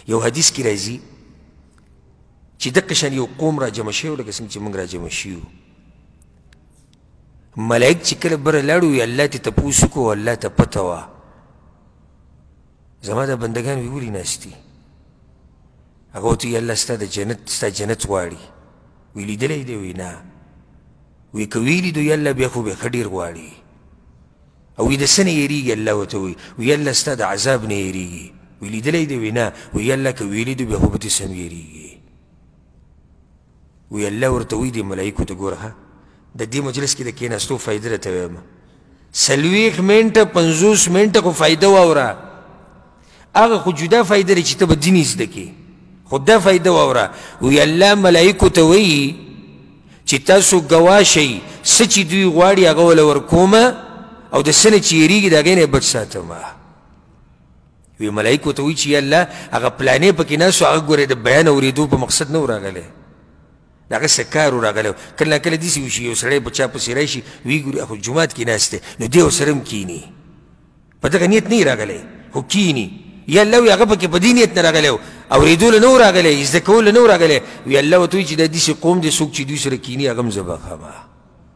یو حدیث کې راځي چې دقه شان یو قوم را جمع شوی لکه څنګه چې موږ را جمع شیو ملائک چې کله بره لاړو وي الله ته تپوس وکړو الله ته پته وه زما دا بندګان وي ولې ناست دي هغه ورته وي الله ستا جنت غواړي وی لیدلی دی وی نه وی که ویې لیدو یا الله بیا خو بیا ښه ډېر غواړي او وی د څه نه یېرېږي الله ورته وی وی الله ستا د عذاب نه یېرېږي وی لیدلی دی وی نه وی الله که ویې لیدو بیا خو به دې سم یېرېږي وی الله ورته وی دې ملایکو ته ګوره د دې مجلس کې د کېناستو فایده راته وایم 40 منټه 50 منټه خو فایده واوره هغه خو جدا فایده لري چې ته به دین زده کړې خو دا فایده واوره وی الله ملایکو ته وایي چې تاسو ګواه شئ څه چې دوی غواړي هغه وله ورکومه او د څه نه چې یېرېږي د هغې نه یې بچ ساتمه وی ملایکو ته وایي چې یا الله هغه پلانې پکې ناست و هغه ګورې د بیان اورېدو په مقصد نه و راغلی د هغه څه کار و راغلی کله نا کله داسې وشي یو سړی په چا پسې راشي وی ګوري خو جومات کې ناست دی نو دی ورسره هم کښېني په دغه نیت نه یې راغلی خو کښېني یا الله وی هغه پکې په دې نیت نه راغلی و اورېدو له نه و راغلی زده کولو له نه و راغلی وی الله ورته وایي چې دا داسې قوم دی څوک چې دوی سره کښېني هغه هم زه بخمه